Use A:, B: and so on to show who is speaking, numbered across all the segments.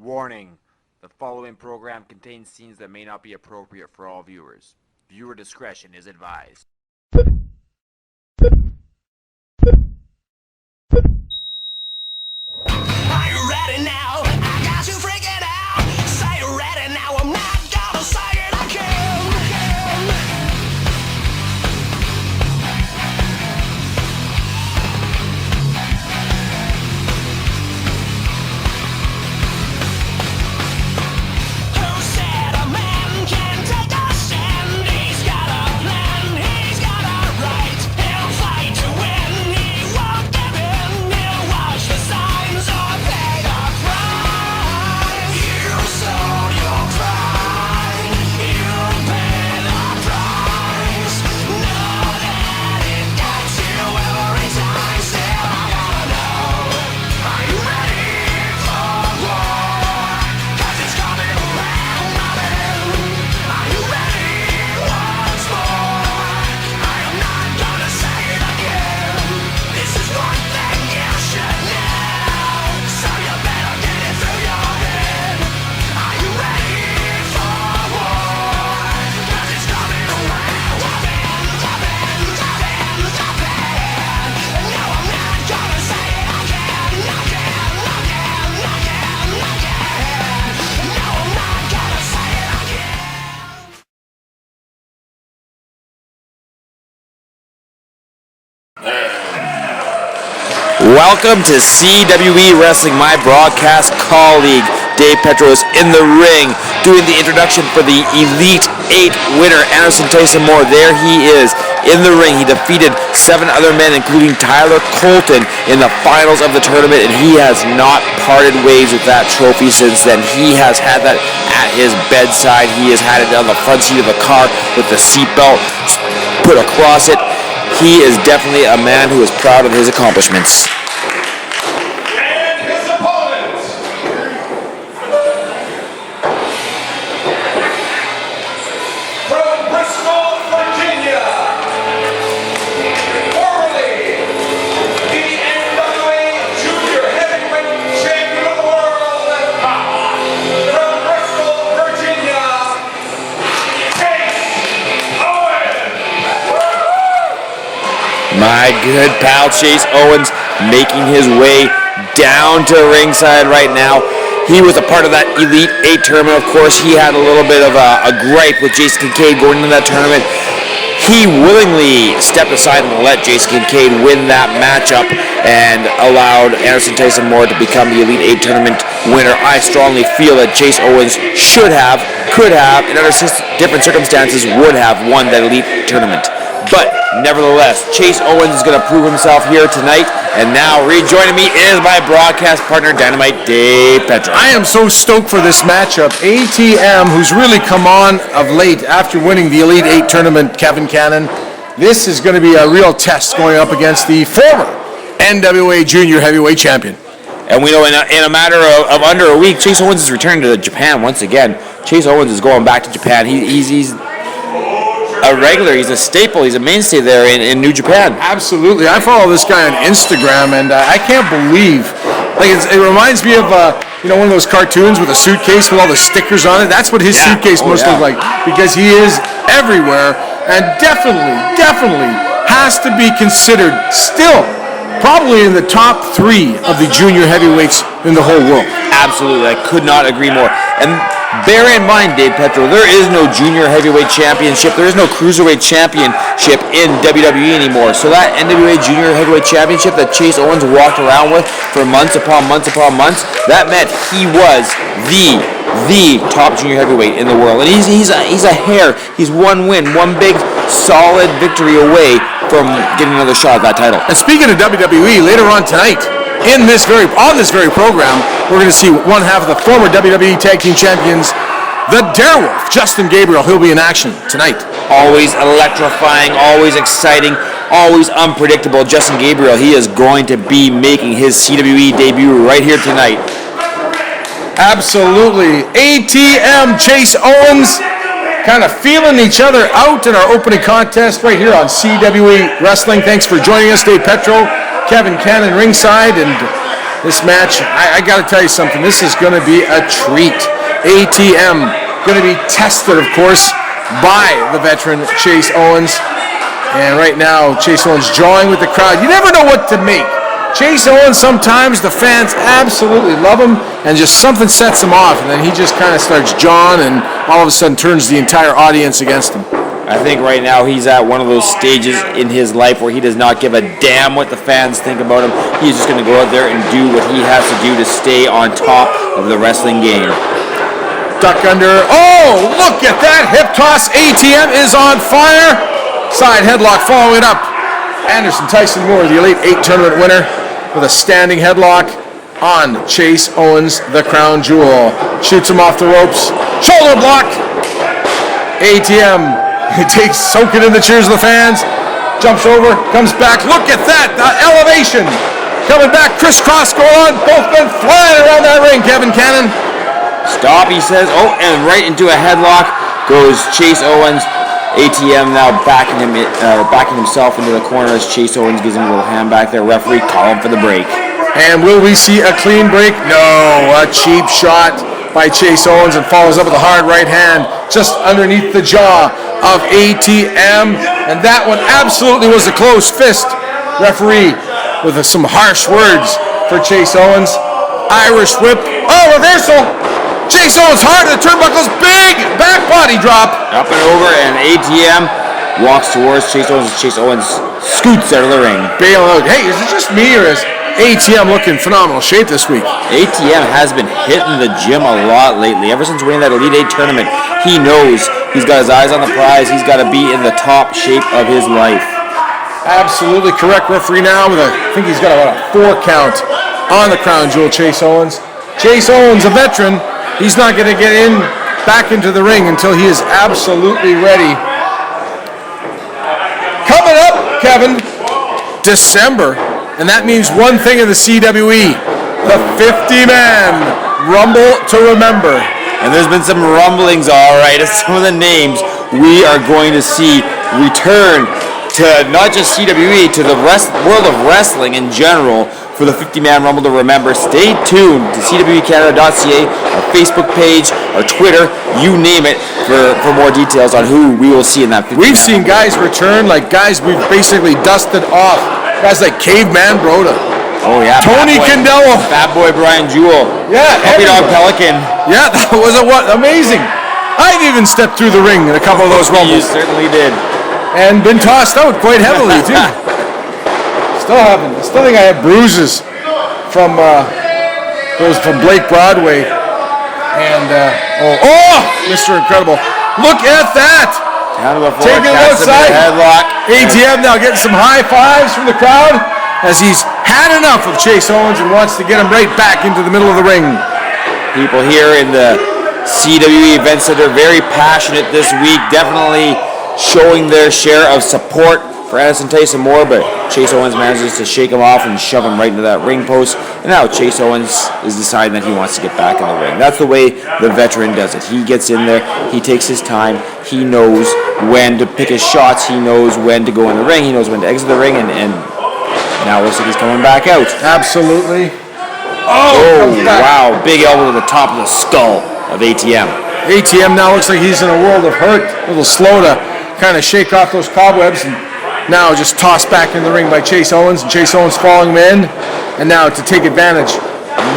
A: Warning, the following program contains scenes that may not be appropriate for all viewers. Viewer discretion is advised.
B: Are you ready now? I got you freaking out. Say you're ready now. I'm not gonna say it again. Who said a man can take a stand? He's got a plan. He's got a right. He'll fight to win. He won't give in. He'll watch the signs or pay the price. You sold your pride. You'll pay the price. Know that it gets you every time. Still, I wanna know, are you ready for war? 'Cause it's coming around, are you ready once more? I am not gonna say it again. This is one thing you should know, so you better get it through your head. Are you ready for war? 'Cause it's coming around. No, I'm not gonna say it again. No, I'm not gonna say it again.
A: Welcome to CWE Wrestling. My broadcast colleague Dave Petro is in the ring doing the introduction for the Elite 8 winner, Tyson. There he is in the ring. He defeated 7 other men, including Tyler Colton, in the finals of the tournament, and he has not parted ways with that trophy since then. He has had that at his bedside. He has had it on the front seat of the car with the seatbelt put across it. He is definitely a man who is proud of his accomplishments.
C: And his opponent, from Bristol, Virginia, formerly the NWA Junior Heavyweight Champion of the World, from Bristol, Virginia, Owens.
A: My good pal Chase Owens making his way down to ringside right now. He was a part of that Elite 8 tournament. Of course, he had a little bit of a gripe with Jason Kincaid going into that tournament. He willingly stepped aside and let Jason Kincaid win that matchup and allowed Tyson to become the Elite 8 tournament winner. I strongly feel that Chase Owens should have, could have, in other different circumstances, would have won that Elite tournament. But nevertheless, Chase Owens is going to prove himself here tonight. And now rejoining me is my broadcast partner, Dynamite Dave Petro.
D: I am so stoked for this matchup. ATM, who's really come on of late after winning the Elite 8 tournament, Kevin Cannon. This is going to be a real test going up against the former NWA Junior Heavyweight Champion.
A: And we know in a matter of under a week, Chase Owens is returning to Japan once again. Chase Owens is going back to Japan. He's a regular, he's a staple, he's a mainstay there in New Japan.
D: Absolutely. I follow this guy on Instagram, and I can't believe, it reminds me of one of those cartoons with a suitcase with all the stickers on it. That's what his suitcase must look like, because he is everywhere, and definitely has to be considered still probably in the top 3 of the junior heavyweights in the whole world.
A: Absolutely, I could not agree more. And bear in mind, Dave Petro, there is no junior heavyweight championship. There is no cruiserweight championship in WWE anymore. So that NWA junior heavyweight championship that Chase Owens walked around with for months upon months, that meant he was the top junior heavyweight in the world. And he's a hair. He's one win, one big solid victory away from getting another shot at that title.
D: And speaking of WWE, later on tonight, on this very program, we're going to see one half of the former WWE Tag Team Champions, the Darewolf, Justin Gabriel. He'll be in action tonight.
A: Always electrifying, always exciting, always unpredictable. Justin Gabriel, he is going to be making his CWE debut right here tonight.
D: Absolutely. ATM, Chase Owens, kind of feeling each other out in our opening contest right here on CWE Wrestling. Thanks for joining us, Dave Petro, Kevin Cannon ringside, and This match, I got to tell you something. This is going to be a treat. ATM going to be tested, of course, by the veteran Chase Owens. And right now, Chase Owens drawing with the crowd. You never know what to make. Chase Owens, sometimes the fans absolutely love him, and just something sets him off, and then he just kind of starts jawing, and all of a sudden turns the entire audience against him.
A: I think right now he's at one of those stages in his life where he does not give a damn what the fans think about him. He's just going to go out there and do what he has to do to stay on top of the wrestling game.
D: Duck under. Oh, look at that hip toss. ATM is on fire. Side headlock following it up. Anderson Tyson Moore, the Elite 8 tournament winner, with a standing headlock on Chase Owens, the crown jewel. Shoots him off the ropes. Shoulder block. ATM. He takes soaking in the cheers of the fans. Jumps over, comes back. Look at that, the elevation. Coming back, crisscross going on. Both men flying around that ring, Kevin Cannon.
A: Stop, he says. Oh, and right into a headlock goes Chase Owens. ATM now backing himself into the corner as Chase Owens gives him a little hand back there. Referee, call him for the break.
D: And will we see a clean break? No, a cheap shot by Chase Owens, and follows up with a hard right hand just underneath the jaw of ATM. And that one absolutely was a close fist. Referee with some harsh words for Chase Owens. Irish whip. Oh, reversal. Chase Owens hard to the turnbuckles. Big back body drop.
A: Up and over, and ATM walks towards Chase Owens. Chase Owens scoots out of the ring.
D: Bailing out. Hey, is it just me, or is ATM looking phenomenal shape this week?
A: ATM has been hitting the gym a lot lately. Ever since winning that Elite 8 tournament, he knows he's got his eyes on the prize. He's got to be in the top shape of his life.
D: Absolutely correct. Referee now with I think he's got about a 4 count on the crown jewel, Chase Owens. Chase Owens, a veteran, he's not going to get back into the ring until he is absolutely ready. Coming up, Kevin, December. And that means one thing in the CWE, the 50-man Rumble to Remember.
A: And there's been some rumblings, all right, of some of the names we are going to see return to not just CWE, to the world of wrestling in general for the 50-man Rumble to Remember. Stay tuned to CWEcanada.ca, our Facebook page, our Twitter, you name it, for more details on who we will see in that 50-man
D: We've seen guys return, like guys we've basically dusted off. Guys like Caveman Broda.
A: Oh, yeah.
D: Tony Condello.
A: Fat Boy Brian Jewell.
D: Yeah.
A: Puppy Dog Pelican.
D: Yeah, that was amazing. I've even stepped through the ring in a couple of those rumbles.
A: You certainly did.
D: And been tossed out quite heavily, too. Still think I have bruises from Blake Broadway. And, Mr. Incredible. Look at that.
A: Down to the floor,
D: taking it outside.
A: Headlock.
D: ATM now getting some high fives from the crowd as he's had enough of Chase Owens and wants to get him right back into the middle of the ring.
A: People here in the CWE Event Center very passionate this week, definitely showing their share of support for Anderson Tyson Moore, but Chase Owens manages to shake him off and shove him right into that ring post. And now Chase Owens is deciding that he wants to get back in the ring. That's the way the veteran does it. He gets in there, he takes his time, he knows when to pick his shots, he knows when to go in the ring, he knows when to exit the ring, and now it looks like he's coming back out.
D: Absolutely.
A: Oh, wow. Big elbow to the top of the skull of ATM.
D: ATM now looks like he's in a world of hurt, a little slow to kind of shake off those cobwebs, and now just tossed back in the ring by Chase Owens, and Chase Owens following him in. And now to take advantage,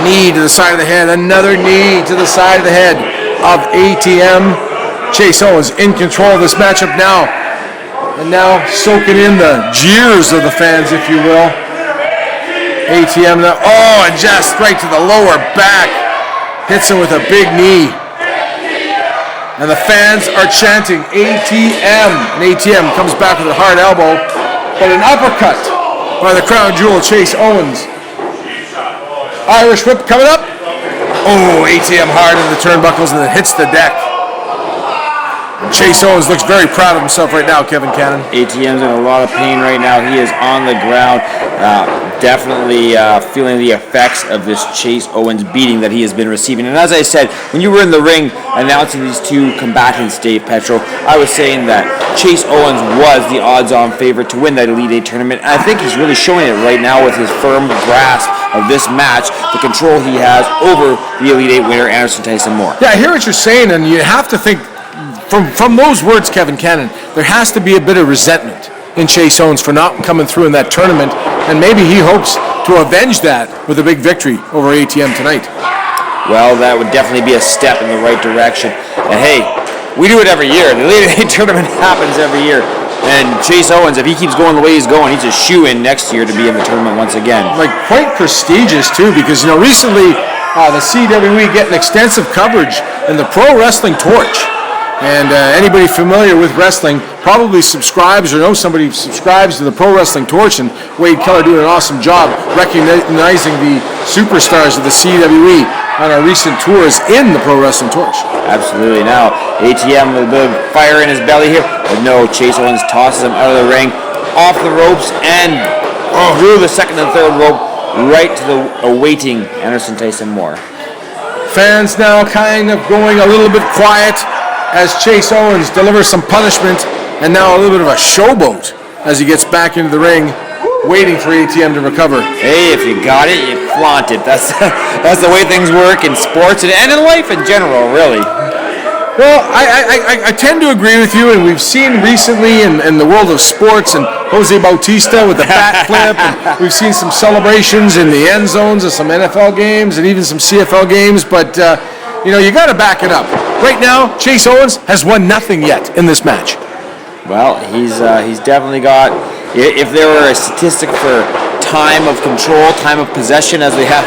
D: knee to the side of the head, another knee to the side of the head of ATM. Chase Owens in control of this matchup now. And now soaking in the jeers of the fans, if you will. ATM now, and just right to the lower back. Hits him with a big knee. And the fans are chanting ATM. And ATM comes back with a hard elbow, but an uppercut by the crown jewel, Chase Owens. Irish whip coming up. Oh, ATM hard in the turnbuckles and then hits the deck. And Chase Owens looks very proud of himself right now, Kevin Cannon.
A: ATM's in a lot of pain right now. He is on the ground, definitely feeling the effects of this Chase Owens beating that he has been receiving. And as I said, when you were in the ring announcing these two combatants, Dave Petro, I was saying that Chase Owens was the odds-on favorite to win that Elite 8 tournament. And I think he's really showing it right now with his firm grasp of this match, the control he has over the Elite 8 winner, Anderson Tyson Moore.
D: Yeah, I hear what you're saying, and you have to think, from those words, Kevin Cannon, there has to be a bit of resentment in Chase Owens for not coming through in that tournament, and maybe he hopes to avenge that with a big victory over ATM tonight.
A: Well, that would definitely be a step in the right direction. And hey, we do it every year. The Elite 8 tournament happens every year. And Chase Owens, if he keeps going the way he's going, he's a shoe-in next year to be in the tournament once again.
D: Like, quite prestigious, too, because, recently the CWE getting extensive coverage in the Pro Wrestling Torch. And anybody familiar with wrestling probably subscribes or knows somebody who subscribes to the Pro Wrestling Torch, and Wade Keller doing an awesome job recognizing the superstars of the CWE on our recent tours in the Pro Wrestling Torch.
A: Absolutely. Now, ATM with a bit of fire in his belly here, but no, Chase Owens tosses him out of the ring, off the ropes, and through the second and third rope, right to the awaiting Anderson Tyson Moore.
D: Fans now kind of going a little bit quiet as Chase Owens delivers some punishment, and now a little bit of a showboat as he gets back into the ring, waiting for ATM to recover.
A: Hey, if you got it, you flaunt it. That's the way things work in sports and in life in general, really.
D: Well, I tend to agree with you, and we've seen recently in the world of sports, and Jose Bautista with the bat flip, and we've seen some celebrations in the end zones of some NFL games and even some CFL games, but you got to back it up. Right now, Chase Owens has won nothing yet in this match.
A: Well, he's definitely got, if there were a statistic for time of control, time of possession, as we have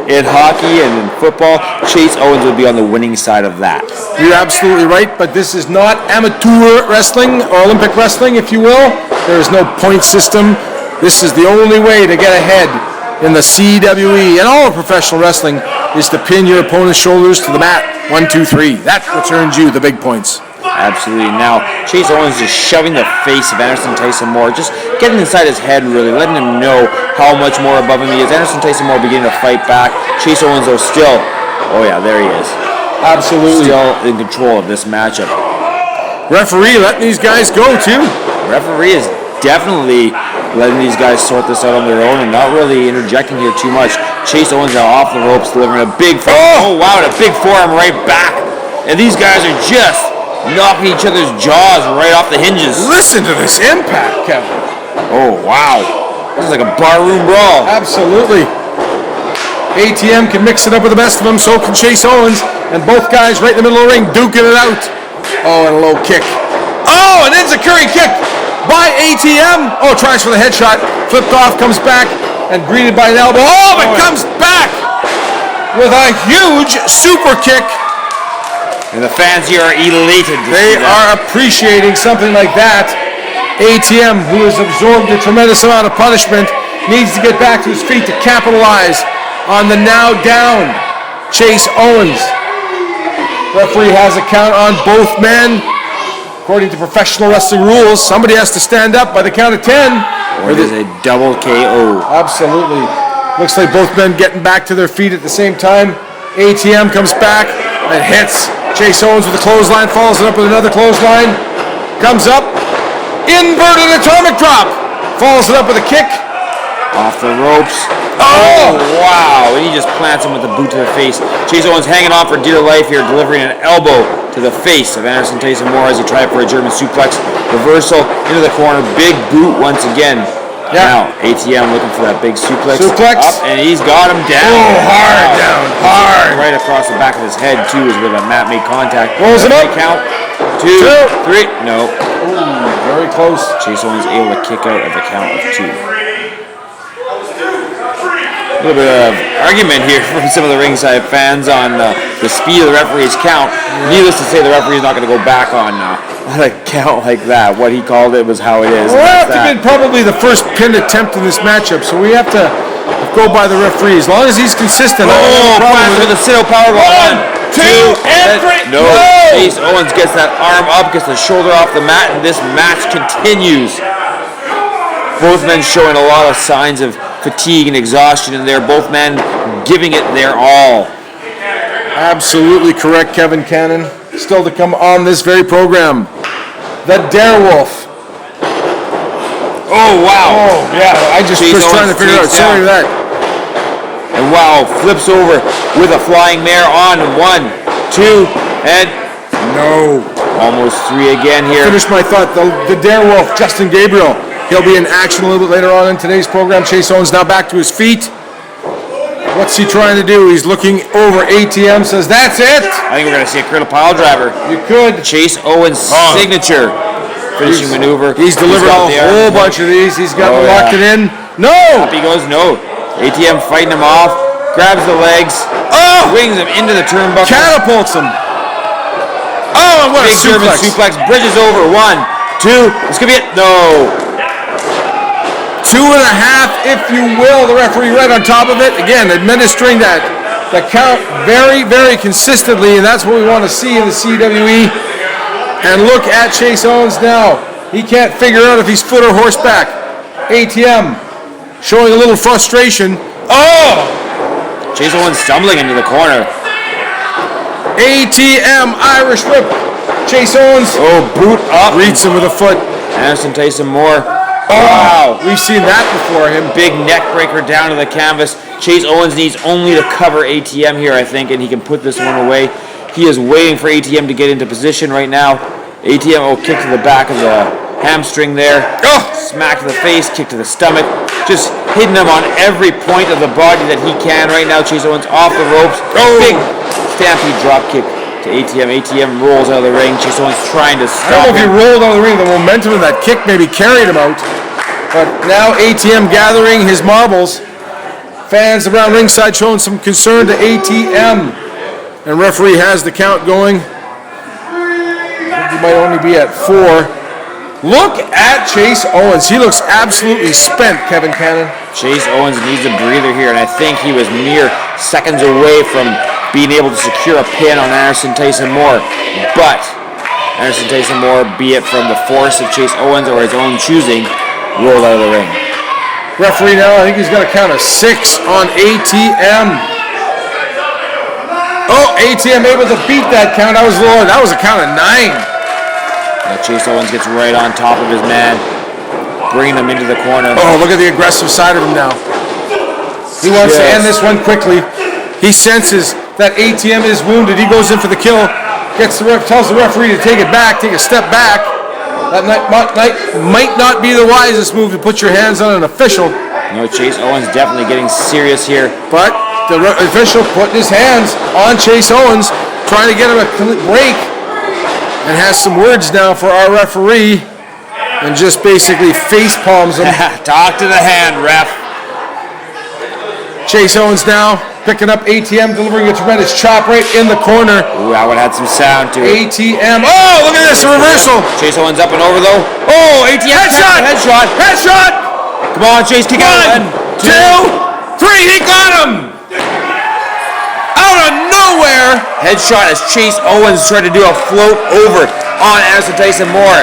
A: in hockey and in football, Chase Owens would be on the winning side of that.
D: You're absolutely right, but this is not amateur wrestling or Olympic wrestling, if you will. There is no point system. This is the only way to get ahead in the CWE and all of professional wrestling is to pin your opponent's shoulders to the mat. 1, 2, 3. That's what earns you the big points.
A: Absolutely. Now, Chase Owens is shoving the face of Anderson Tyson Moore, just getting inside his head, really, letting him know how much more above him he is. Anderson Tyson Moore beginning to fight back. Chase Owens, though, still, oh yeah, there he is.
D: Absolutely.
A: Still in control of this matchup.
D: Referee letting these guys go, too.
A: Referee is definitely letting these guys sort this out on their own and not really interjecting here too much. Chase Owens now off the ropes, delivering a big forearm. Oh, wow, and a big forearm right back. And these guys are just knocking each other's jaws right off the hinges.
D: Listen to this impact, Kevin.
A: Oh, wow. This is like a barroom brawl.
D: Absolutely. ATM can mix it up with the best of them, so can Chase Owens. And both guys right in the middle of the ring duking it out. Oh, and a low kick. Oh, an enzakuri kick by ATM. Oh, tries for the headshot. Flipped off, comes back, and greeted by an elbow. Oh, but comes back with a huge super kick.
A: And the fans here are elated.
D: They are appreciating something like that. ATM, who has absorbed a tremendous amount of punishment, needs to get back to his feet to capitalize on the now down Chase Owens. Referee has a count on both men. According to professional wrestling rules, somebody has to stand up by the count of 10.
A: Or there's a double KO.
D: Absolutely. Looks like both men getting back to their feet at the same time. ATM comes back and hits Chase Owens with a clothesline, follows it up with another clothesline. Comes up, inverted atomic drop. Follows it up with a kick.
A: Off the ropes. Oh, wow. And he just plants him with a boot to the face. Chase Owens hanging on for dear life here, delivering an elbow to the face of Anderson Tyson Moore as he tried for a German suplex. Reversal into the corner. Big boot once again. Yeah. Now, ATM looking for that big suplex.
D: Suplex.
A: Up, and he's got him down.
D: Oh, hard down. Hard.
A: Right across the back of his head, too, as with a mat made contact.
D: Rolls him up.
A: Count. 2, 3. No.
D: Ooh, very close.
A: Chase Owens able to kick out at the count of 2. A little bit of argument here from some of the ringside fans on the speed of the referee's count. Needless to say, the referee's not going to go back on a count like that. What he called it was how it is.
D: Well, that has been probably the first pinned attempt in this matchup, so we have to go by the referee. As long as he's consistent.
A: Plans with the sit-out power.
D: 1, 2, and 3.
A: No. Chase Owens gets that arm up, gets the shoulder off the mat, and this match continues. Both men showing a lot of signs of fatigue and exhaustion in there. Both men giving it their all.
D: Absolutely correct, Kevin Cannon. Still to come on this very program, the Darewolf.
A: Oh, wow.
D: Oh, yeah. I just was trying to figure out. Sorry for that.
A: Wow, flips over with a flying mare on 1, 2, and
D: No.
A: almost 3 again here.
D: Finish my thought. The Darewolf, Justin Gabriel. He'll be in action a little bit later on in today's program. Chase Owens now back to his feet. What's he trying to do? He's looking over. ATM says, that's it.
A: I think we're going to see a critical pile driver.
D: You could.
A: Chase Owens' signature finishing maneuver.
D: He's delivered
A: got
D: a
A: the
D: whole
A: arm.
D: bunch of these. He's got
A: Oh,
D: locked it in. No.
A: Up he goes, no. ATM fighting him off, grabs the legs, wings him into the turnbuckle.
D: Catapults him. Oh, what
A: Big
D: a
A: German
D: suplex.
A: suplex, bridges over. 1, 2, this could be it. No.
D: 2.5, if you will. The referee right on top of it. Again, administering that count very, very consistently, and that's what we want to see in the CWE. And look at Chase Owens now. He can't figure out if he's foot or horseback. ATM showing a little frustration. Oh!
A: Chase Owens stumbling into the corner.
D: ATM Irish whip. Chase Owens
A: Boot up.
D: greets him with a foot.
A: Anderson Tyson Moore.
D: Wow, we've seen that before him.
A: Big neck breaker down to the canvas. Chase Owens needs only to cover ATM here, I think, and he can put this one away. He is waiting for ATM to get into position right now. ATM, kick to the back of the hamstring there. Smack to the face, kick to the stomach. Just hitting him on every point of the body that he can right now. Chase Owens off the ropes. Big stampede drop kick to ATM. ATM rolls out of the ring. Chase Owens trying to
D: I don't
A: stop
D: know if he
A: him.
D: rolled out of the ring. The momentum of that kick maybe carried him out. But now ATM gathering his marbles. Fans around ringside showing some concern to ATM. And referee has the count going. I think he might only be at 4. Look at Chase Owens. He looks absolutely spent, Kevin Cannon.
A: Chase Owens needs a breather here, and I think he was mere seconds away from being able to secure a pin on Anderson Tyson Moore. But Anderson Tyson Moore, be it from the force of Chase Owens or his own choosing, rolled out of the ring.
D: Referee now, I think he's got a count of 6 on ATM. ATM able to beat that count. That was a count of 9.
A: Now Chase Owens gets right on top of his man, bringing him into the corner.
D: Look at the aggressive side of him now. He wants to end this one quickly. He senses that ATM is wounded. He goes in for the kill. Tells the referee to take it back, take a step back. That might not be the wisest move to put your hands on an official.
A: No, Chase Owens definitely getting serious here.
D: But the official putting his hands on Chase Owens, trying to get him a break, and has some words now for our referee, and just basically face palms him.
A: Talk to the hand, ref.
D: Chase Owens now picking up ATM, delivering a tremendous chop right in the corner.
A: Ooh, that one had some sound to it.
D: ATM. Look at this, a reversal.
A: Chase Owens up and over though. ATM
D: Headshot.
A: headshot. Come on, Chase, kick out.
D: 1, 2, 3. He got him. Out of nowhere.
A: Headshot as Chase Owens tried to do a float over on Anderson Tyson Moore.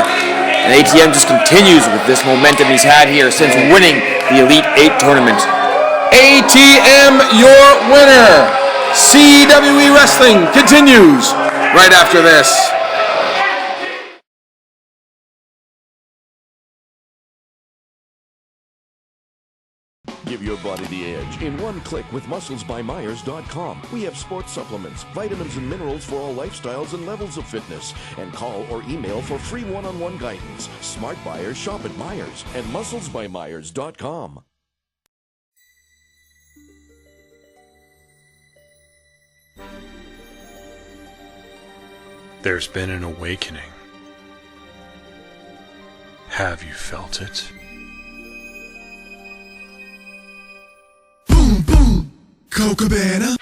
A: And ATM just continues with this momentum he's had here since winning the Elite 8 tournament.
D: ATM, your winner. CWE Wrestling continues right after this.
E: Give your body the edge in one click with musclesbymyers.com. We have sports supplements, vitamins, and minerals for all lifestyles and levels of fitness. And call or email for free one-on-one guidance. Smart buyers shop at Myers and musclesbymyers.com.
F: There's been an awakening. Have you felt it?
G: Boom, boom, Cocabana.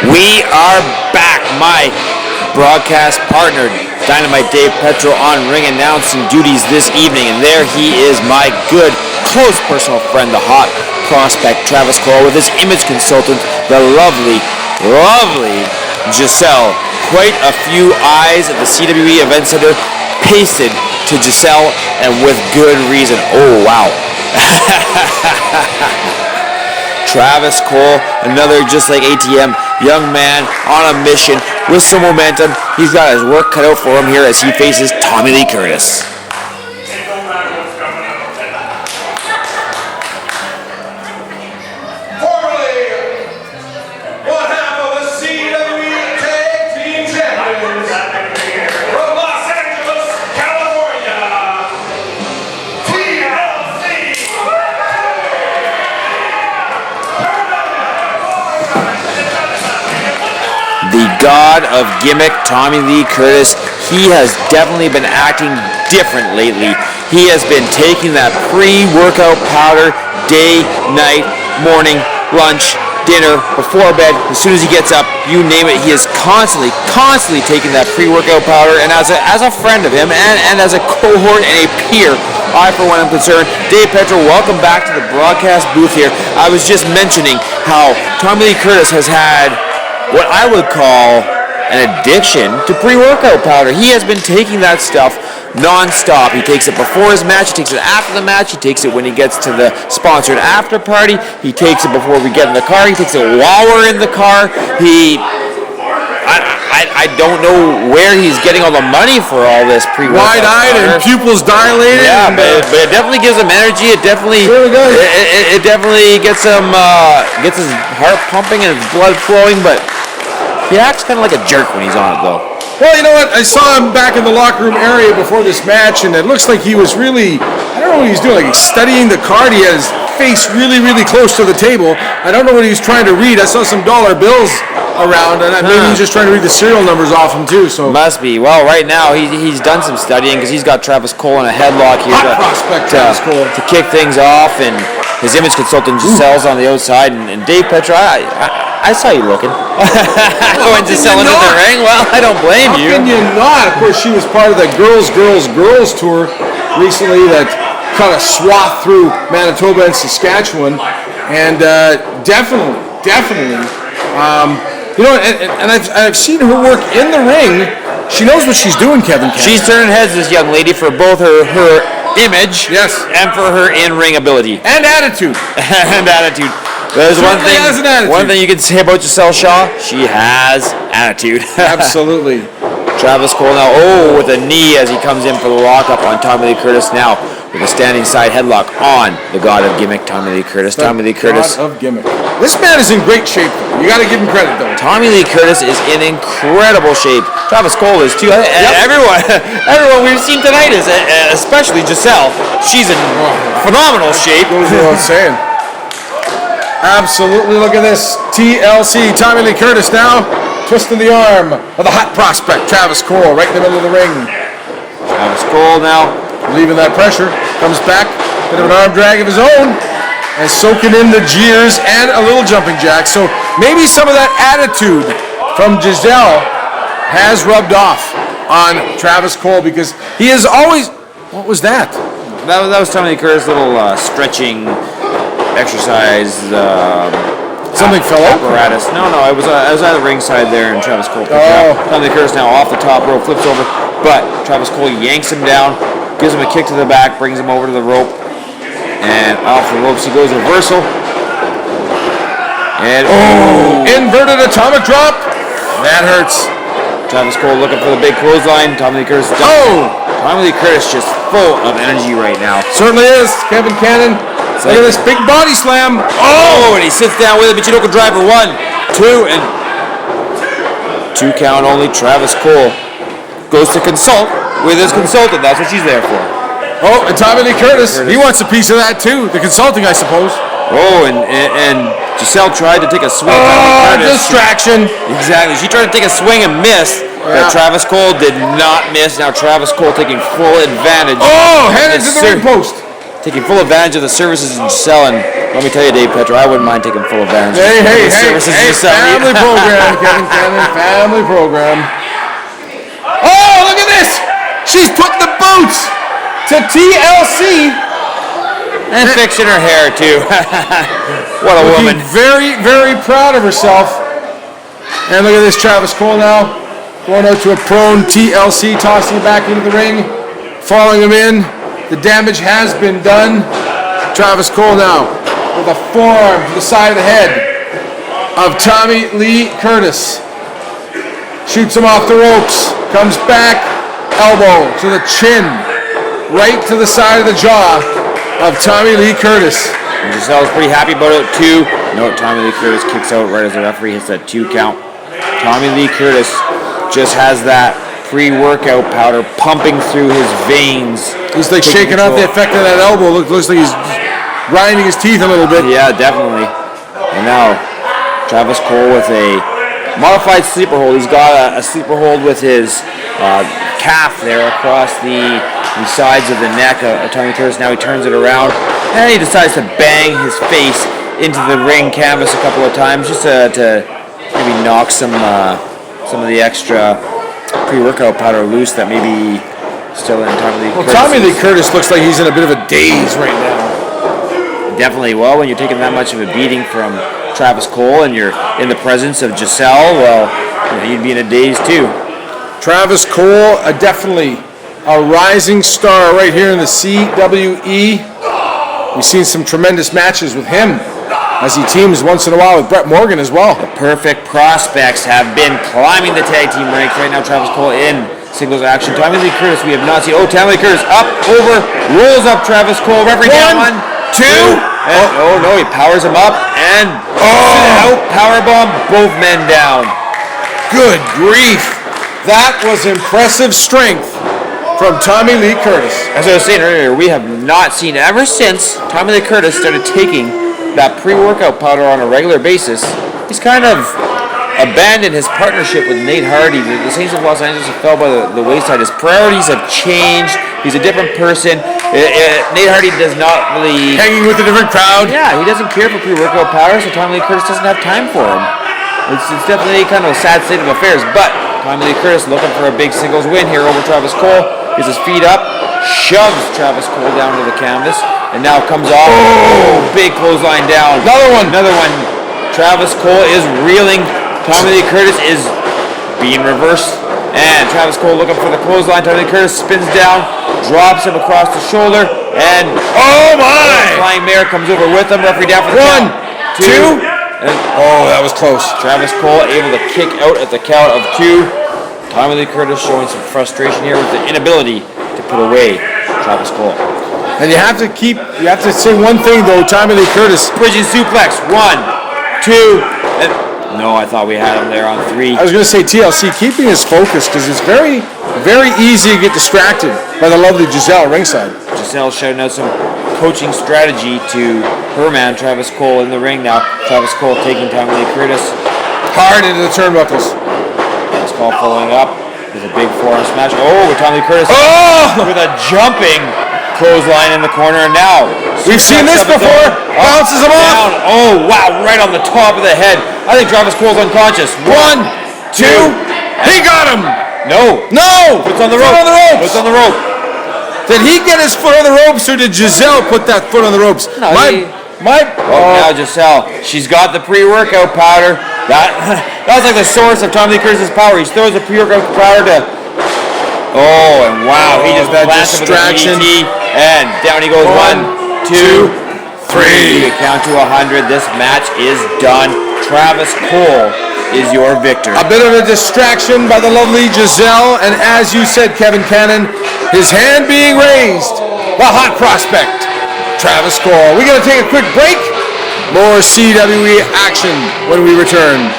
A: We are back. My broadcast partner, Dynamite Dave Petro, on ring announcing duties this evening. And there he is, my good, close personal friend, the hot prospect, Travis Cole, with his image consultant, the lovely Giselle. Quite a few eyes at the CWE Event Center pasted to Giselle, and with good reason. Oh, wow. Travis Cole, another just like ATM, young man on a mission with some momentum. He's got his work cut out for him here as he faces Tommy Lee Curtis.
C: Formerly, one half of the CWE Tag Team Champions from Los Angeles, California, TLC.
A: The god of Gimmick, Tommy Lee Curtis, he has definitely been acting different lately. He has been taking that pre-workout powder day, night, morning, lunch, dinner, before bed, as soon as he gets up, you name it, he is constantly taking that pre-workout powder. And as a friend of him and as a cohort and a peer, I for one am concerned. Dave Petro, welcome back to the broadcast booth here. I was just mentioning how Tommy Lee Curtis has had what I would call an addiction to pre-workout powder. He has been taking that stuff non-stop. He takes it before his match, he takes it after the match, he takes it when he gets to the sponsored after party, he takes it before we get in the car, he takes it while we're in the car. I don't know where he's getting all the money for all this pre-workout
D: Wide-eyed
A: powder.
D: and pupils dilated.
A: Yeah,
D: and,
A: but it definitely gives him energy. It definitely it definitely gets him gets his heart pumping and his blood flowing. But he acts kind of like a jerk when he's on it, though.
D: Well, you know what? I saw him back in the locker room area before this match, and it looks like he was really, I don't know what he's doing, like he's studying the card. He had his face really close to the table. I don't know what he was trying to read. I saw some dollar bills around, and maybe he's just trying to read the serial numbers off him, too. So
A: Must be. Well, right now, he's done some studying because he's got Travis Cole in a headlock here
D: hot prospect, Travis Cole.
A: to kick things off, and his image consultant Giselle's on the outside, and Dave Petro, I saw you looking. When Giselle into the ring, well, I don't blame you.
D: How can you not? Of course, she was part of the Girls tour recently that cut a swath through Manitoba and Saskatchewan, and definitely, you know, and I've seen her work in the ring. She knows what she's doing, Kevin.
A: She's turning heads, this young lady, for both her image,
D: Yes.
A: and for her in-ring ability
D: And attitude.
A: and attitude. There's
D: Certainly has an attitude.
A: one thing you can say about Giselle Shaw, she has attitude.
D: Absolutely.
A: Travis Cole now, with a knee as he comes in for the lockup on Tommy Lee Curtis now, with a standing side headlock on the god of Gimmick, Tommy Lee Curtis. Tommy Lee Curtis.
D: God of Gimmick. This man is in great shape, though. You got to give him credit, though.
A: Tommy Lee Curtis is in incredible shape. Travis Cole is too. Everyone we've seen tonight is, especially Giselle. She's in phenomenal shape.
D: Goes without saying. Absolutely. Look at this. TLC. Tommy Lee Curtis now twisting the arm of the hot prospect, Travis Cole, right in the middle of the ring.
A: Travis Cole now.
D: Leaving that pressure. Comes back. Bit of an arm drag of his own. And soaking in the jeers and a little jumping jack. So maybe some of that attitude from Giselle has rubbed off on Travis Cole, because he is always... What was that?
A: That was Tommy Lee Curtis' little stretching exercise.
D: Something fell out?
A: Apparatus. No, I was at the ringside there, and Travis Cole picked it up. Tommy Lee Curtis now off the top rope, flips over, but Travis Cole yanks him down, gives him a kick to the back, brings him over to the rope, and off the ropes he goes, reversal. And
D: Inverted atomic drop. That hurts.
A: Travis Cole looking for the big clothesline. Tommy Lee Curtis. Tommy Lee Curtis just full of energy right now.
D: Certainly is. Kevin Cannon. Look at this big body slam.
A: And he sits down with a Michinoku driver. 1, 2, and 2 count only. Travis Cole goes to consult with his consultant. That's what she's there for.
D: And Tommy Lee Curtis. He wants a piece of that too. The consulting, I suppose.
A: And Giselle tried to take a swing.
D: Distraction.
A: Exactly. She tried to take a swing and missed. But Travis Cole did not miss. Now Travis Cole taking full advantage.
D: Headed to the ring post.
A: taking full advantage of the services in Giselle, and let me tell you, Dave Petro, I wouldn't mind taking full advantage of the services in Giselle.
D: Family program, Kevin Cannon, family program. Oh, look at this! She's putting the boots to TLC.
A: And fixing her hair, too. What a woman.
D: Very, very proud of herself. And look at this, Travis Cole now. Going out to a prone TLC, tossing it back into the ring. Following him in. The damage has been done. Travis Cole now with a forearm to the side of the head of Tommy Lee Curtis. Shoots him off the ropes. Comes back. Elbow to the chin. Right to the side of the jaw of Tommy Lee Curtis.
A: And Giselle's pretty happy about it, too. No, Tommy Lee Curtis kicks out right as the referee hits that 2 count. Tommy Lee Curtis just has that pre-workout powder pumping through his veins.
D: He's like shaking off the effect of that elbow. Looks like he's grinding his teeth a little bit.
A: Yeah, definitely. And now, Travis Cole with a modified sleeper hold. He's got a sleeper hold with his calf there across the sides of the neck of Tommy Curtis. Now he turns it around and he decides to bang his face into the ring canvas a couple of times just to maybe knock some of the extra pre-workout powder loose that may be still in Tommy Lee Curtis.
D: Well, Tommy Lee Curtis looks like he's in a bit of a daze right now.
A: Definitely. Well, when you're taking that much of a beating from Travis Cole and you're in the presence of Giselle, well, you'd be in a daze too.
D: Travis Cole, definitely a rising star right here in the CWE. We've seen some tremendous matches with him as he teams once in a while with Brett Morgan as well.
A: The perfect prospects have been climbing the tag team ranks. Right now, Travis Cole in singles action. Tommy Lee Curtis, we have not seen. Oh, Tommy Lee Curtis up, over, rolls up Travis Cole. Referee down. 1, 2. And, oh no, he powers him up and out powerbomb both men down.
D: Good grief. That was impressive strength from Tommy Lee Curtis.
A: As I was saying earlier, we have not seen ever since Tommy Lee Curtis started taking that pre-workout powder on a regular basis. He's kind of abandoned his partnership with Nate Hardy. The Saints of Los Angeles have fell by the wayside. His priorities have changed. He's a different person. Nate Hardy does not really...
D: Hanging with a different crowd.
A: Yeah, he doesn't care for pre-workout powder, so Tommy Lee Curtis doesn't have time for him. It's definitely kind of a sad state of affairs, but Tommy Lee Curtis looking for a big singles win here over Travis Cole. Gets his feet up, shoves Travis Cole down to the canvas, and now comes off. Oh, big clothesline down. Another one. Travis Cole is reeling. Tommy Lee Curtis is being reversed, and Travis Cole looking for the clothesline. Tommy Lee Curtis spins down, drops him across the shoulder, and
D: oh my!
A: Flying Mare comes over with him. Referee down for the
D: 1, 2.
A: And
D: oh, that was close.
A: Travis Cole able to kick out at the count of 2. Tommy Lee Curtis showing some frustration here with the inability to put away Travis Cole.
D: And you have to say one thing though, Tommy Lee Curtis.
A: Bridging suplex, 1, 2, and no, I thought we had him there on 3.
D: I was going to say TLC keeping his focus because it's very, very easy to get distracted by the lovely Giselle ringside.
A: Giselle shouting out some coaching strategy to her man, Travis Cole, in the ring now. Travis Cole taking Tommy Lee Curtis
D: hard into the turnbuckles.
A: Travis Cole following up with a big forearm smash. Oh, with Tommy Lee Curtis with a jumping clothesline in the corner. And now
D: we've seen this before. Bounces him off.
A: Oh wow, right on the top of the head. I think Travis Cole's unconscious. 1, 2.
D: He got him.
A: No. Puts on the rope. Puts on the rope.
D: Did he get his foot on the ropes, or did Giselle put that foot on the ropes?
A: No, now Giselle, she's got the pre-workout powder. That's like the source of Tommy Lee Curtis' power. He throws the pre-workout powder to. Oh, and wow, he just
D: that
A: blasts him with a
D: distraction.
A: DDT, and down he goes. 1, 2, 3. You count to 100. This match is done. Travis Cole is your victor.
D: A bit of a distraction by the lovely Giselle, and as you said, Kevin Cannon, his hand being raised, the hot prospect, Travis Cole. We're going to take a quick break. More CWE action when we return.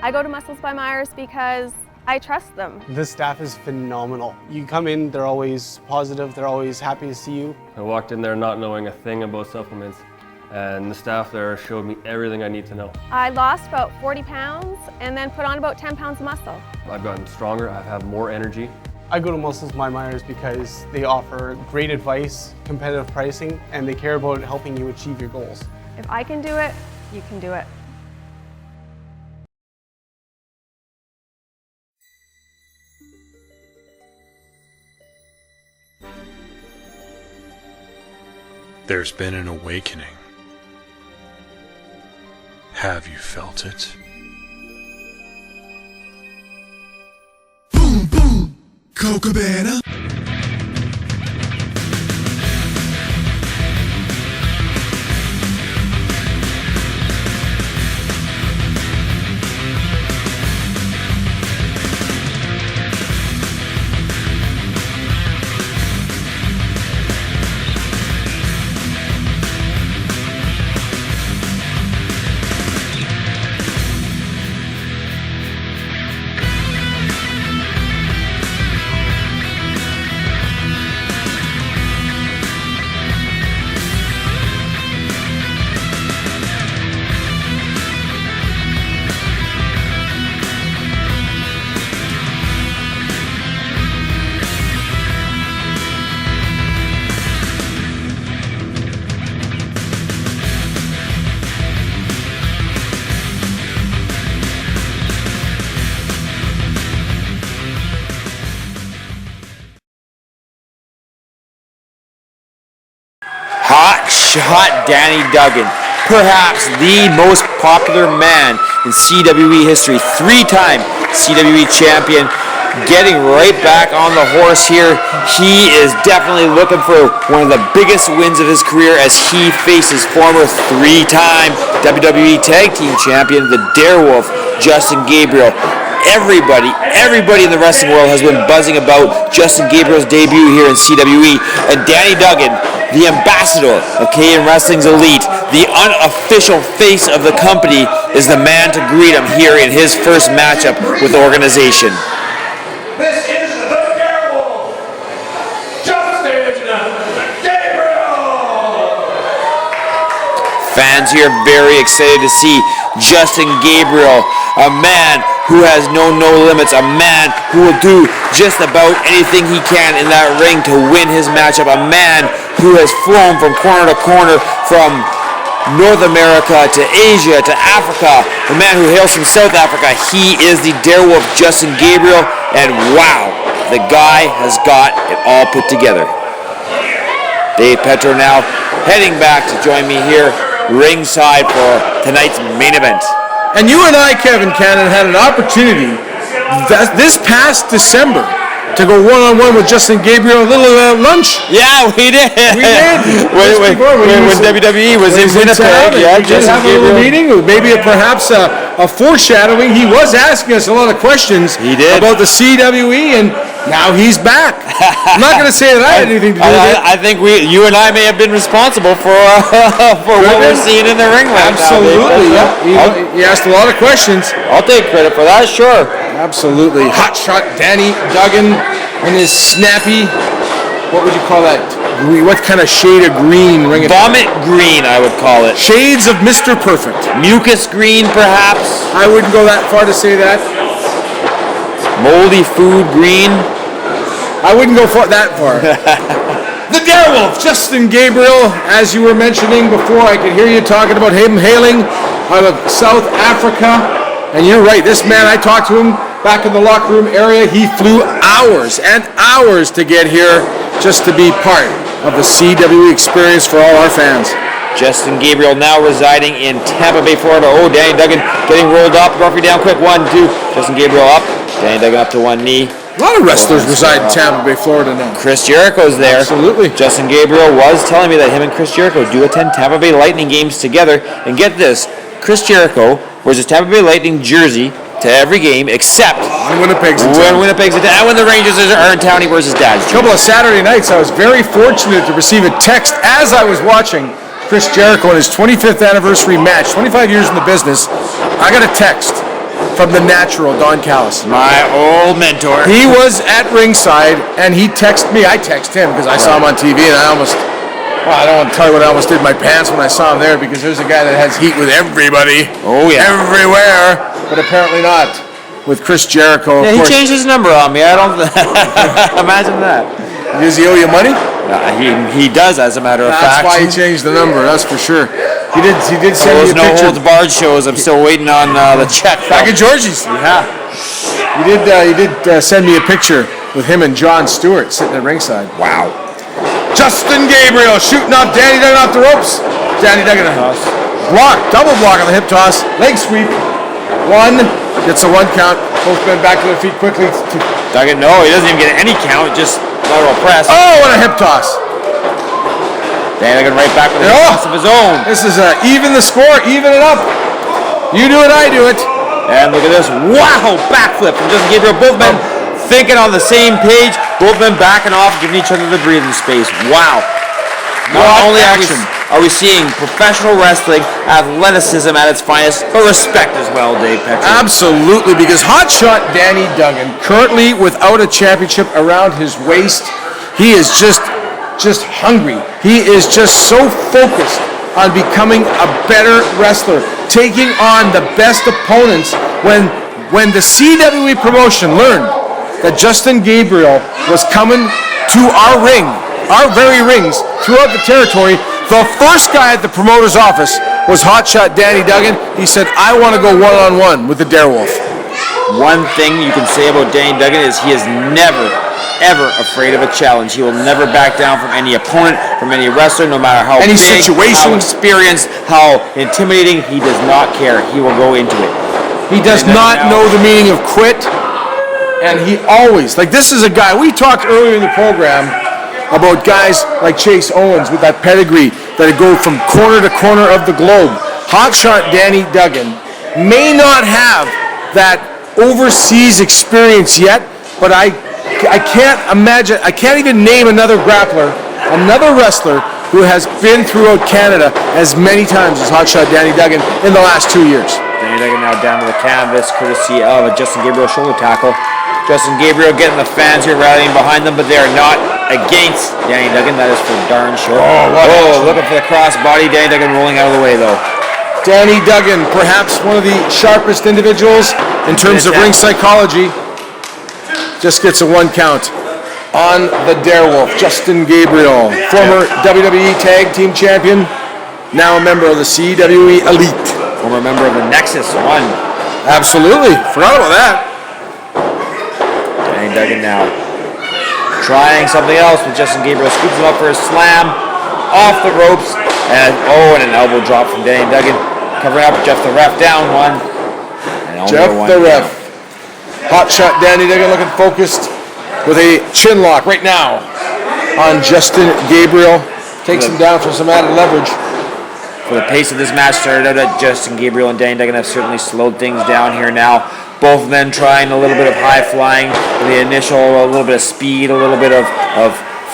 H: I go to Muscles by Myers because I trust them.
I: The staff is phenomenal. You come in, they're always positive, they're always happy to see you.
J: I walked in there not knowing a thing about supplements. and the staff there showed me everything I need to know.
H: I lost about 40 pounds and then put on about 10 pounds of muscle.
J: I've gotten stronger, I've had more energy.
I: I go to Muscles by Myers because they offer great advice, competitive pricing, and they care about helping you achieve your goals.
H: If I can do it, you can do it.
F: There's been an awakening. Have you felt it?
G: Boom, boom, Coca Cabana.
A: Hotshot Danny Duggan, perhaps the most popular man in CWE history, 3-time CWE champion, getting right back on the horse here. He is definitely looking for one of the biggest wins of his career as he faces former 3-time WWE Tag Team Champion, the Darewolf, Justin Gabriel. Everybody in the wrestling world has been buzzing about Justin Gabriel's debut here in CWE, and Danny Duggan, the ambassador of Canadian Wrestling's Elite, the unofficial face of the company, is the man to greet him here in his first matchup with the organization.
C: This is the Darewolf, Justin Gabriel!
A: Fans here very excited to see Justin Gabriel, a man who has no limits, a man who will do just about anything he can in that ring to win his matchup, a man who has flown from corner to corner, from North America to Asia to Africa, a man who hails from South Africa. He is the Darewolf Justin Gabriel, and wow, the guy has got it all put together. Dave Petro now heading back to join me here ringside for tonight's main event.
D: And you and I, Kevin Cannon, had an opportunity this past December to go one-on-one with Justin Gabriel, a little lunch.
A: Yeah, we did.
D: We did.
A: When WWE was in Winnipeg, yeah,
D: we did have a little meeting, maybe perhaps a foreshadowing. He was asking us a lot of questions about the CWE, and now he's back. I'm not going to say that I had anything to do with it.
A: I think you and I may have been responsible for what we're seeing in the ring right now.
D: Absolutely, yeah. He asked a lot of questions.
A: I'll take credit for that, sure.
D: Absolutely. Hotshot Danny Duggan in his snappy, what would you call that? Green, what kind of shade of green?
A: Vomit green, I would call it.
D: Shades of Mr. Perfect.
A: Mucus green, perhaps.
D: I wouldn't go that far to say that.
A: Moldy food green.
D: I wouldn't go that far. The Darewolf, Justin Gabriel, as you were mentioning before, I could hear you talking about him hailing out of South Africa. And you're right, this man, I talked to him back in the locker room area. He flew hours and hours to get here just to be part of the CWE experience for all our fans.
A: Justin Gabriel now residing in Tampa Bay, Florida. Oh, Danny Duggan getting rolled up. Referee down quick. 1, 2. Justin Gabriel up. Danny Duggan up to one knee.
D: A lot of wrestlers reside in Tampa Bay, Florida now.
A: Chris Jericho's there.
D: Absolutely.
A: Justin Gabriel was telling me that him and Chris Jericho do attend Tampa Bay Lightning games together. And get this, Chris Jericho wears his Tampa Bay Lightning jersey to every game except
D: when Winnipeg's in town.
A: And when the Rangers are in town, he wears his dad's jersey.
D: A couple of Saturday nights, I was very fortunate to receive a text as I was watching Chris Jericho in his 25th anniversary match, 25 years in the business. I got a text from the natural, Don Callis.
A: My old mentor.
D: He was at ringside, and he texted me. I texted him because I saw him on TV, and I almost Well, I don't want to tell you what I almost did in my pants when I saw him there, because there's a guy that has heat with everybody.
A: Oh, yeah.
D: Everywhere. But apparently not with Chris Jericho.
A: Yeah, he changed his number on me. I don't imagine that.
D: Does he owe you money?
A: He does, as a matter of fact.
D: That's why he changed the number. That's for sure. He did send me a
A: no
D: picture.
A: holds barred shows. I'm still waiting on the check.
D: Back at Georgie's.
A: Yeah.
D: He did send me a picture with him and John Stewart sitting at ringside.
A: Wow.
D: Justin Gabriel shooting off Danny Duggan off the ropes. Danny Duggan block, double block on the hip toss, leg sweep. One gets a 1 count. Both men back to their feet quickly.
A: Duggan, no, he doesn't even get any count. Just lateral press.
D: Oh, and a hip toss.
A: Danny Duggan right back with a toss of his own.
D: This is even the score, even it up. You do it, I do it.
A: And look at this. Wow, backflip from Justin Gabriel. Both men thinking on the same page. Both men backing off, giving each other the breathing space. Wow. Not only are we seeing professional wrestling, athleticism at its finest, but respect as well, Dave Petrie.
D: Absolutely, because Hotshot Danny Duggan, currently without a championship around his waist, he is just hungry. He is just so focused on becoming a better wrestler, taking on the best opponents. When the CWE promotion learned that Justin Gabriel was coming to our ring, our very rings throughout the territory, the first guy at the promoter's office was Hotshot Danny Duggan. He said, I want to go one-on-one with the Darewolf.
A: One thing you can say about Danny Duggan is he is never, ever afraid of a challenge. He will never back down from any opponent, from any wrestler, no matter how
D: any
A: big,
D: situation,
A: how experienced, how intimidating. He does not care. He will go into it.
D: He does not know the meaning of quit. And he always, like, this is a guy, we talked earlier in the program about guys like Chase Owens with that pedigree that go from corner to corner of the globe. Hotshot Danny Duggan may not have that overseas experience yet, but I can't imagine, I can't even name another grappler, another wrestler who has been throughout Canada as many times as Hotshot Danny Duggan in the last 2 years.
A: Danny Duggan now down to the canvas, courtesy of a Justin Gabriel shoulder tackle. Justin Gabriel getting the fans here rallying behind them, but they are not against Danny Duggan. That is for darn sure. Looking for the crossbody. Danny Duggan rolling out of the way, though.
D: Danny Duggan, perhaps one of the sharpest individuals in terms of ring psychology, just gets a 1 count on the Darewolf. Justin Gabriel, former WWE Tag Team Champion, now a member of the CWE Elite.
A: Former member of the Nexus 1.
D: Absolutely. Forgot about that.
A: Danny Duggan now trying something else with Justin Gabriel. Scoops him up for a slam off the ropes. And an elbow drop from Danny Duggan. Covering up Jeff the Ref down one. And
D: Jeff the Ref. Hotshot Danny Duggan looking focused with a chin lock right now on Justin Gabriel. Takes him down for some added leverage.
A: For the pace of this match started out at Justin Gabriel and Danny Duggan have certainly slowed things down here now. Both men trying a little bit of high flying, the initial, a little bit of speed, a little bit of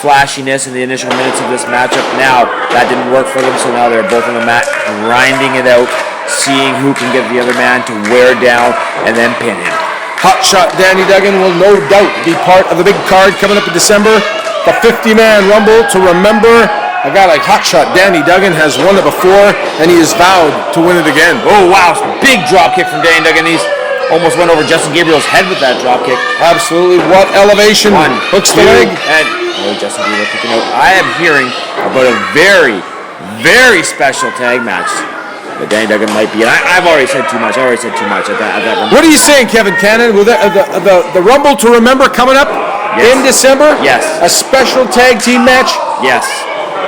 A: flashiness in the initial minutes of this matchup. Now, that didn't work for them, so now they're both on the mat grinding it out, seeing who can get the other man to wear down and then pin him.
D: Hotshot Danny Duggan will no doubt be part of the big card coming up in December. The 50-man Rumble to remember. A guy like Hotshot Danny Duggan has won it before, and he is vowed to win it again.
A: Oh, wow. Big drop kick from Danny Duggan. He's almost went over Justin Gabriel's head with that drop kick.
D: Absolutely. What elevation. Hooks the leg.
A: And Justin Gabriel kicking out. I am hearing about a very, very special tag match that Danny Duggan might be. And I've already said too much. At that
D: What are you saying, Kevin Cannon? With the Rumble to remember coming up in December?
A: Yes.
D: A special tag team match?
A: Yes.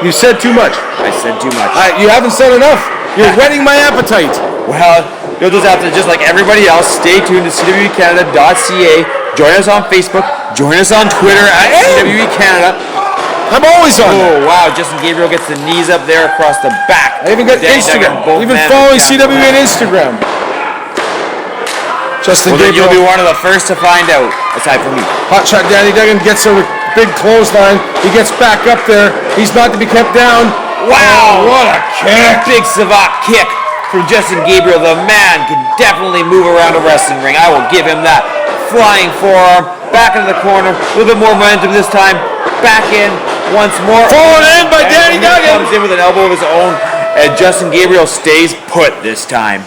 D: You said too much.
A: I said too much.
D: You haven't said enough. You're whetting my appetite.
A: Well, you'll just have to, just like everybody else, stay tuned to CWECanada.ca. Join us on Facebook. Join us on Twitter at CWE Canada.
D: I'm always on.
A: Oh, wow. Justin Gabriel gets the knees up there across the back.
D: I even got Instagram. Even following CWE on Instagram. Justin Gabriel.
A: You'll be one of the first to find out, aside from me.
D: Hotshot Danny Duggan gets a big clothesline. He gets back up there. He's not to be kept down.
A: Wow,
D: what a kick.
A: Big savate kick from Justin Gabriel. The man can definitely move around a wrestling ring. I will give him that. Flying forearm, back into the corner. A little bit more momentum this time. back in once more.
D: Fallen in by Danny
A: He
D: Duggan.
A: comes in with an elbow of his own, and Justin Gabriel stays put this time.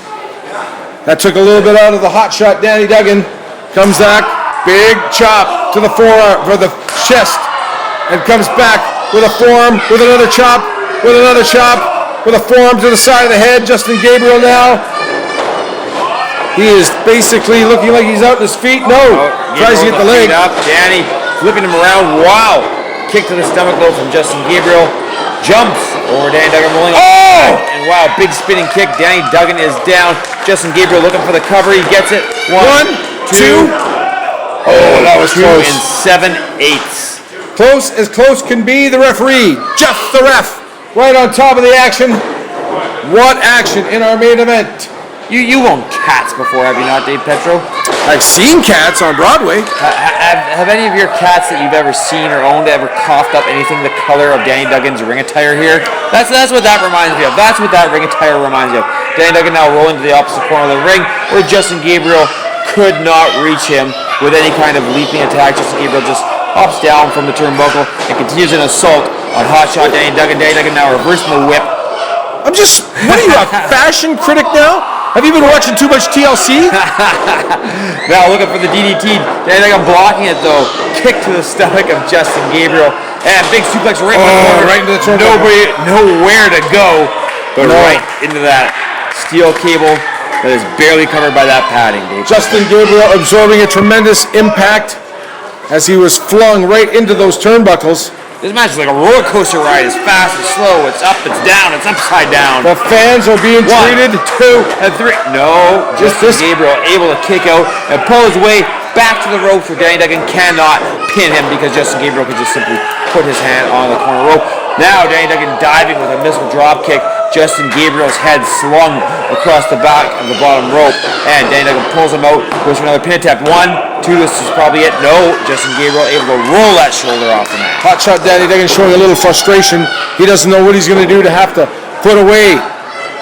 D: That took a little bit out of the Hotshot. Danny Duggan comes back, big chop to the forearm, for the chest, and comes back with a forearm, with another chop, with another chop, with a forearm to the side of the head. Justin Gabriel now, he is basically looking like he's out on his feet. No, tries to get the leg.
A: Up. Danny flipping him around. Wow. Kick to the stomach though from Justin Gabriel. Jumps over Danny Duggan, rolling up.
D: Oh!
A: And wow, big spinning kick. Danny Duggan is down. Justin Gabriel looking for the cover. He gets it.
D: One, two. Oh, that was
A: 2
D: close.
A: 7/8.
D: Close can be. The referee, Jeff the ref, right on top of the action. What action in our main event?
A: You owned cats before, have you not, Dave Petro?
D: I've seen cats on Broadway.
A: Have any of your cats that you've ever seen or owned ever coughed up anything the color of Danny Duggan's ring attire here? That's what that reminds me of. That's what that ring attire reminds me of. Danny Duggan now rolling to the opposite corner of the ring, where Justin Gabriel could not reach him with any kind of leaping attack. Justin Gabriel just hops down from the turnbuckle and continues an assault on Hotshot Danny Duggan. Danny Duggan now reversing the whip.
D: What are you, a fashion critic now? Have you been watching too much TLC?
A: Now looking for the DDT. Danny Duggan blocking it though. Kick to the stomach of Justin Gabriel. And big suplex right in the corner.
D: Right into the turnbuckle.
A: Nowhere to go, but right into that steel cable that is barely covered by that padding, Dave.
D: Justin Gabriel absorbing a tremendous impact as he was flung right into those turnbuckles.
A: This match is like a roller coaster ride. It's fast, it's slow, it's up, it's down, it's upside down.
D: The fans are being treated.
A: 1, 2, and 3. No, Justin Gabriel able to kick out and pull his way back to the ropes where Danny Duggan cannot pin him because Justin Gabriel can just simply put his hand on the corner rope. Now Danny Duggan diving with a missile drop kick. Justin Gabriel's head slung across the back of the bottom rope, and Danny Duggan pulls him out, goes for another pin attempt. 1, 2, this is probably it. No, Justin Gabriel able to roll that shoulder off the mat.
D: Hotshot Danny Duggan showing a little frustration. He doesn't know what he's going to do to have to put away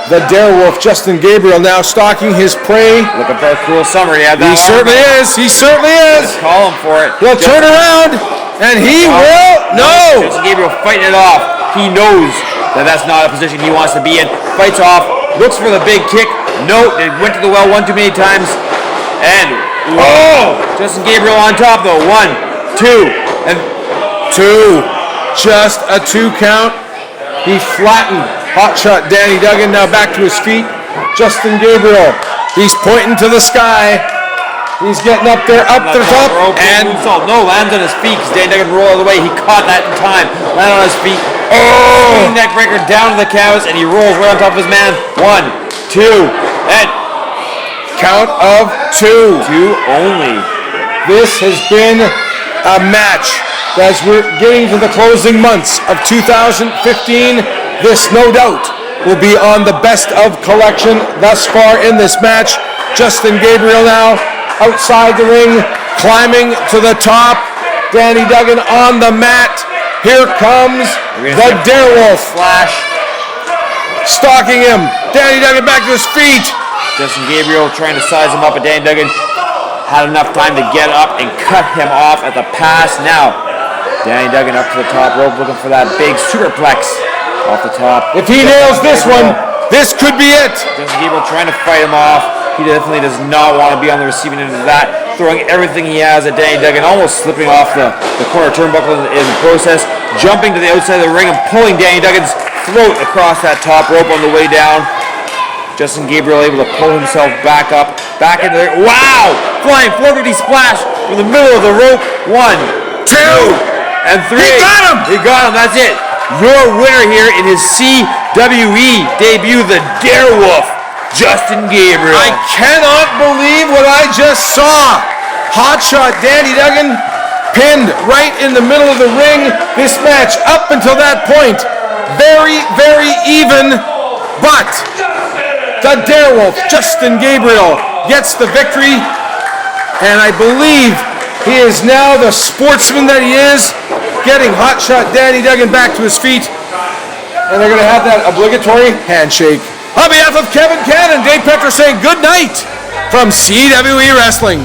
D: the Darewolf. Justin Gabriel now stalking his prey.
A: Looking for a cool summer. He
D: certainly is. He certainly is.
A: Let's call him for it.
D: He'll turn around, and he will. No!
A: Justin Gabriel fighting it off. He knows that that's not a position he wants to be in. Fights off. Looks for the big kick. No, it went to the well one too many times. And Justin Gabriel on top though. 1, 2, and
D: 2. Just a 2 count. He flattened Hotshot Danny Duggan. Now back to his feet. Justin Gabriel. He's pointing to the sky. He's getting up there, up to the top, and
A: lands on his feet because Danny Duggan rolled all the way. He caught that in time. Landed on his feet. Neck breaker down to the canvas, and he rolls right on top of his man. 1, 2, and
D: count of 2.
A: 2 only.
D: This has been a match as we're getting to the closing months of 2015. This, no doubt, will be on the best of collection thus far in this match. Justin Gabriel now outside the ring, climbing to the top. Danny Duggan on the mat. Here comes the Darewolf.
A: Flash.
D: Stalking him. Danny Duggan back to his feet.
A: Justin Gabriel trying to size him up, but Danny Duggan had enough time to get up and cut him off at the pass. Now, Danny Duggan up to the top rope looking for that big superplex off the top.
D: If he nails this one, this could be it.
A: Justin Gabriel trying to fight him off. He definitely does not want to be on the receiving end of that. Throwing everything he has at Danny Duggan, almost slipping off the corner turnbuckle in the process. Jumping to the outside of the ring and pulling Danny Duggan's throat across that top rope on the way down. Justin Gabriel able to pull himself back up, back into there. Wow! Flying 450 splash from the middle of the rope. 1, 2, and 3.
D: He got him!
A: He got him, that's it. Your winner here in his CWE debut, the Darewolf, Justin Gabriel.
D: I cannot believe what I just saw. Hotshot Danny Duggan pinned right in the middle of the ring. This match up until that point, very, very even, but the Darewolf, Justin Gabriel, gets the victory, and I believe he is now the sportsman that he is, getting Hotshot Danny Duggan back to his feet, and they're going to have that obligatory handshake. On behalf of Kevin Cannon, Dave Petro saying good night from CWE Wrestling.